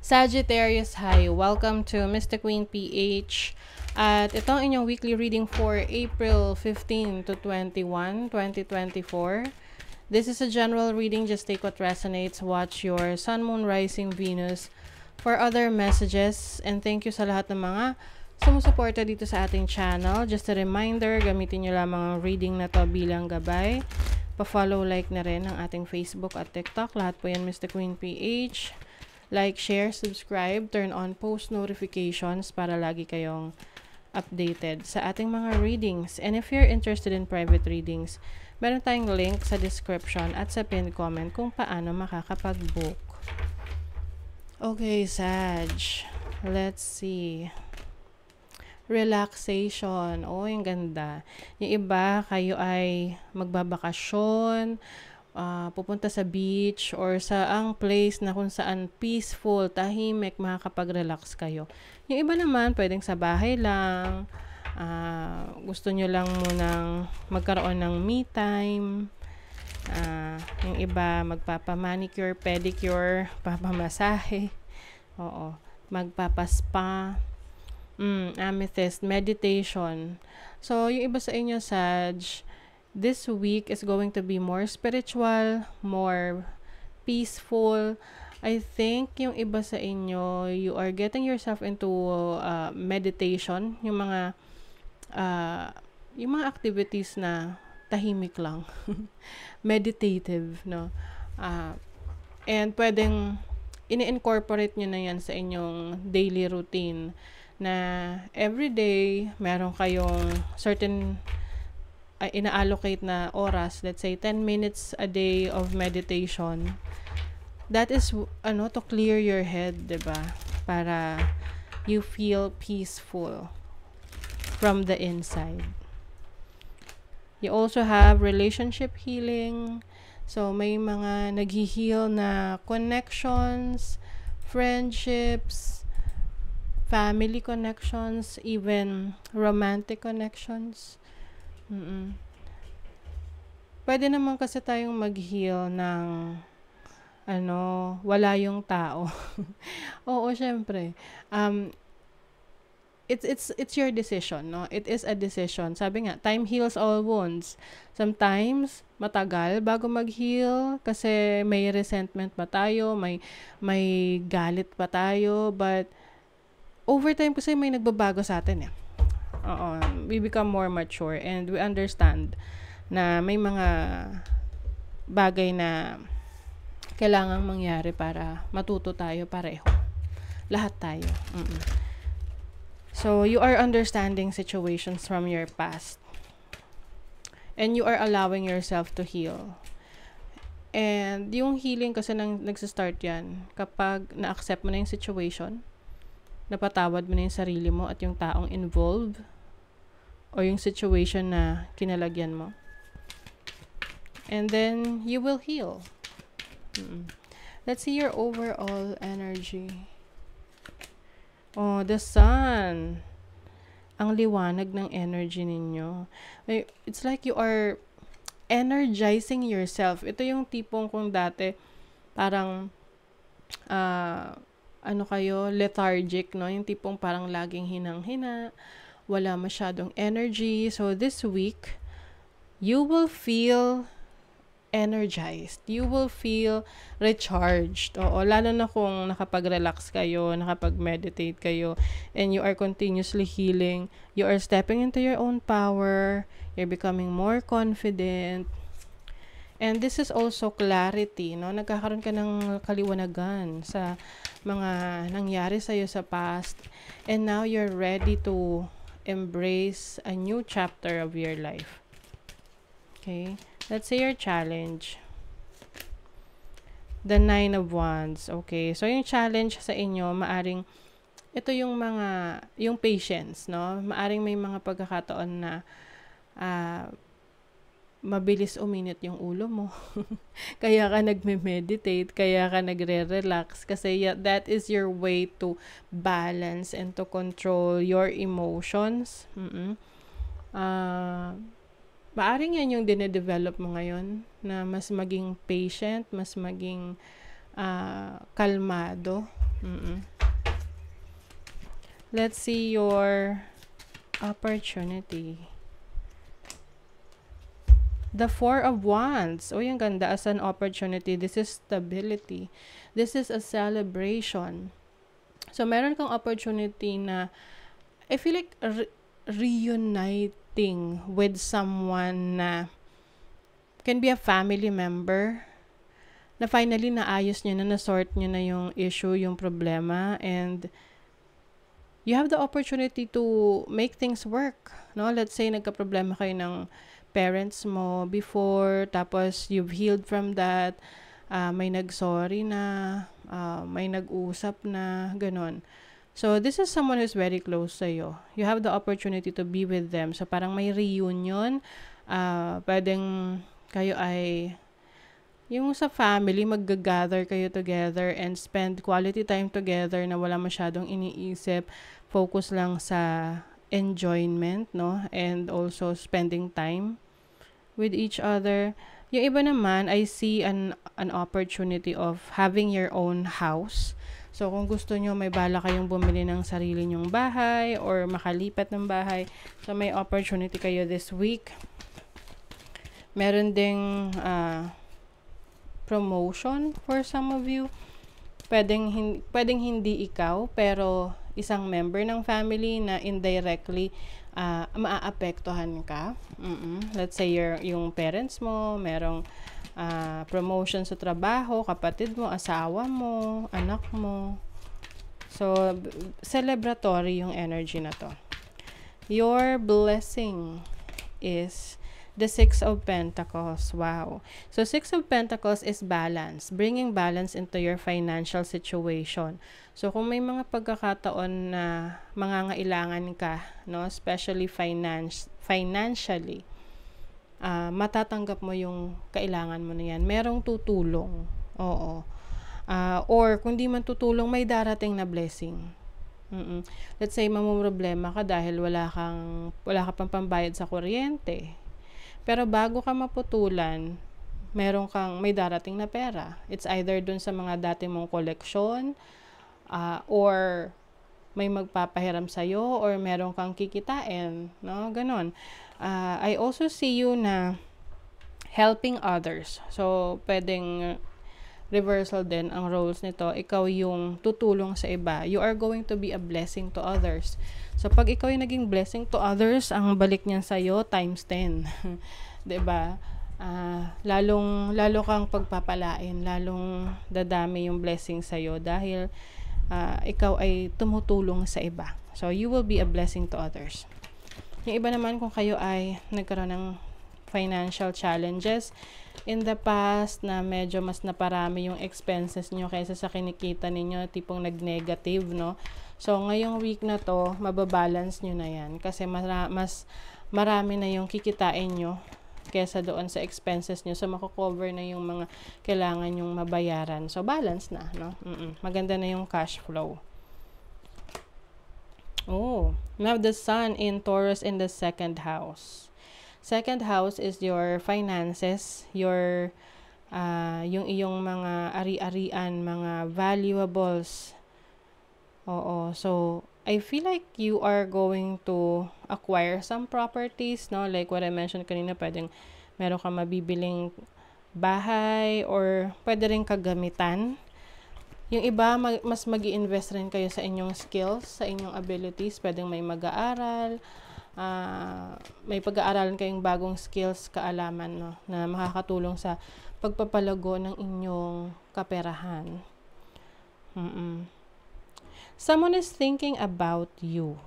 Sagittarius, hi! Welcome to Mystic Queen PH. At ito ang inyong weekly reading for April 15 to 21, 2024. This is a general reading. Just take what resonates. Watch your Sun, Moon, Rising, Venus for other messages. And thank you sa lahat ng mga sumusuporta dito sa ating channel. Just a reminder, gamitin nyo lamang ang reading na to bilang gabay. Pa-follow, like na rin ang ating Facebook at TikTok. Lahat po yan Mystic Queen PH. Like, share, subscribe, turn on post notifications para lagi kayong updated sa ating mga readings. And if you're interested in private readings, meron tayong link sa description at sa pinned comment kung paano makakapag-book. Okay, Sag. Let's see. Relaxation. Oh, yung ganda. Yung iba, kayo ay magbabakasyon, pupunta sa beach or sa ang place na kung saan peaceful, tahimik, makakapag-relax kayo. Yung iba naman, pwedeng sa bahay lang, gusto nyo lang munang magkaroon ng me time, yung iba magpapamanicure, pedicure, papamasahe, oo, magpapaspa, amethyst, meditation. So, yung iba sa inyo, Sag, this week is going to be more spiritual, more peaceful. I think yung iba sa inyo, you are getting yourself into meditation, yung mga activities na tahimik lang. Meditative, no? And pwedeng ini-incorporate nyo na yan sa inyong daily routine na everyday meron kayong certain ina-allocate na oras, let's say 10 minutes a day of meditation. That is to clear your head, 'di ba? Para you feel peaceful from the inside. You also have relationship healing. So may mga naghi-heal na connections, friendships, family connections, even romantic connections. Pwede naman kasi tayong mag-heal ng wala yung tao. Oo, syempre. It's your decision, no? It is a decision. Sabi nga, time heals all wounds. Sometimes matagal bago mag-heal kasi may resentment pa tayo, may galit pa tayo, but over time kasi may nagbabago sa atin eh. Oo, we become more mature and we understand na may mga bagay na kailangang mangyari para matuto tayo pareho. Lahat tayo. So, you are understanding situations from your past. And you are allowing yourself to heal. And yung healing kasi nagsistart yan kapag na-accept mo na yung situation, napatawad mo na yung sarili mo at yung taong involved, o yung situation na kinalagyan mo. And then, you will heal. Let's see your overall energy. Oh, the sun. Ang liwanag ng energy ninyo. It's like you are energizing yourself. Ito yung tipong kung dati, parang, kayo, lethargic, no? Yung tipong parang laging hinang-hina, wala masyadong energy. So, this week, you will feel energized. You will feel recharged. Oo, lalo na kung nakapag-relax kayo, nakapag-meditate kayo, and you are continuously healing. You are stepping into your own power. You're becoming more confident. And this is also clarity, no? Nagkakaroon ka ng kaliwanagan sa mga nangyari sa'yo sa past. And now you're ready to embrace a new chapter of your life. Okay? Let's say your challenge. The 9 of Wands. Okay? So, yung challenge sa inyo, maaring, ito yung yung patience, no? Maaring may mga pagkakataon na, mabilis uminit yung ulo mo. Kaya ka nagme-meditate, kaya ka nagre-relax. Kasi that is your way to balance and to control your emotions. Maaring yan yung dine-develop mo ngayon na mas maging patient, mas maging kalmado Let's see your opportunity. The Four of Wands. Oh, yung ganda. As an opportunity, this is stability. This is a celebration. So, meron kang opportunity na, I feel like, reuniting with someone na can be a family member, na finally naayos nyo na, na-sort nyo na yung issue, yung problema, and you have the opportunity to make things work. No? Let's say, nagka-problema kayo ng parents mo before, tapos you've healed from that, may nag-sorry na, may nag-usap na, ganon. So, this is someone who's very close sa'yo. You have the opportunity to be with them. So, parang may reunion, pwedeng kayo ay, yung sa family, mag-gather kayo together and spend quality time together na wala masyadong iniisip, focus lang sa enjoyment, no? And also spending time with each other. Yung iba naman, I see an opportunity of having your own house. So, kung gusto nyo, may bala kayong bumili ng sarili nyong bahay or makalipat ng bahay. So, may opportunity kayo this week. Meron ding promotion for some of you. Pwedeng hindi ikaw, pero isang member ng family na indirectly maaapektuhan ka. Let's say yung parents mo, merong promotion sa trabaho, kapatid mo, asawa mo, anak mo. So, celebratory yung energy na to. Your blessing is the Six of Pentacles. Wow. So, Six of Pentacles is balance. Bringing balance into your financial situation. So, kung may mga pagkakataon na mangangailangan ka, no, especially financially, matatanggap mo yung kailangan mo na yan. Merong tutulong. Oo. Or, kung di man tutulong, may darating na blessing. Let's say, mamumroblema ka dahil wala ka pang pambayad sa kuryente. Pero bago ka maputulan, may darating na pera. It's either dun sa mga dati mong koleksyon, or may magpapahiram sa'yo, or meron kang kikitain, no? Ganon. I also see you na helping others. So, pwedeng reversal din ang roles nito. Ikaw yung tutulong sa iba. You are going to be a blessing to others. So, pag ikaw yung naging blessing to others, ang balik niyan sa'yo, times 10. Diba? Lalo kang pagpapalain, lalong dadami yung blessing sa'yo dahil ikaw ay tumutulong sa iba. So, you will be a blessing to others. Yung iba naman, kung kayo ay nagkaroon ng financial challenges in the past na medyo mas naparami yung expenses nyo kaysa sa kinikita ninyo, tipong nag-negative, no? So, ngayong week na to, mababalance nyo na yan kasi mas marami na yung kikitain nyo kesa doon sa expenses nyo. So, mako-cover na yung mga kailangan nyong mabayaran. So, balance na, no? Maganda na yung cash flow. Oh, now the Sun in Taurus in the second house. Second house is your finances, yung iyong mga ari-arian, mga valuables. Oo, so I feel like you are going to acquire some properties, no? Like what I mentioned kanina, pwedeng meron ka mabibiling bahay or pwede rin kagamitan. Yung iba, mas mag-i-invest rin kayo sa inyong skills, sa inyong abilities. Pwedeng may mag-aaral, may pag-aaralan kayong bagong skills, kaalaman, no, na makakatulong sa pagpapalago ng inyong kaperahan. Someone is thinking about you.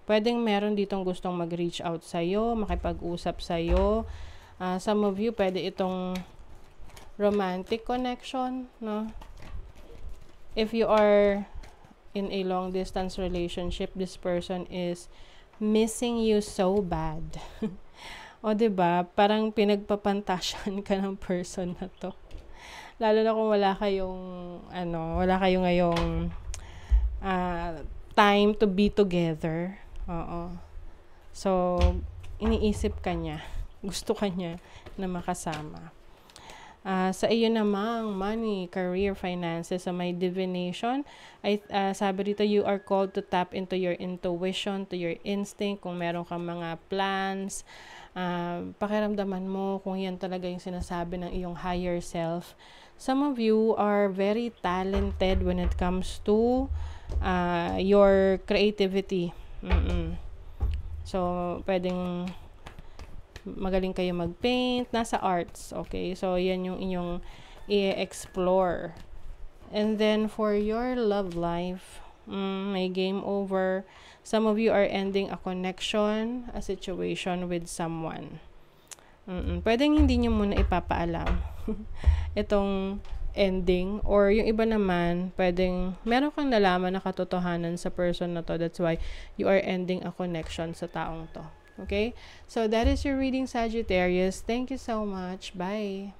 Pwedeng meron ditong gustong mag-reach out sa'yo, makipag-usap sa'yo. Some of you, pwede itong romantic connection, no? If you are in a long-distance relationship, this person is missing you so bad. O, diba? Parang pinagpapantasyan ka ng person na to. Lalo na kung wala kayong ngayong time to be together. Oo. So, iniisip ka niya. Gusto ka niya na makasama. Sa iyo namang money, career, finances, sa may divination, ay sabi dito, you are called to tap into your intuition, to your instinct. Kung meron kang mga plans, pakiramdaman mo kung yan talaga yung sinasabi ng iyong higher self. Some of you are very talented when it comes to your creativity. So, pwedeng magaling kayo mag-paint, nasa arts, okay? So, yan yung inyong i-explore. And then, for your love life, may game over. Some of you are ending a connection, a situation with someone. Pwedeng hindi nyo muna ipapaalam itong ending, or yung iba naman, pwedeng meron kang nalaman na katotohanan sa person na to. That's why you are ending a connection sa taong to. Okay? So, that is your reading, Sagittarius. Thank you so much. Bye!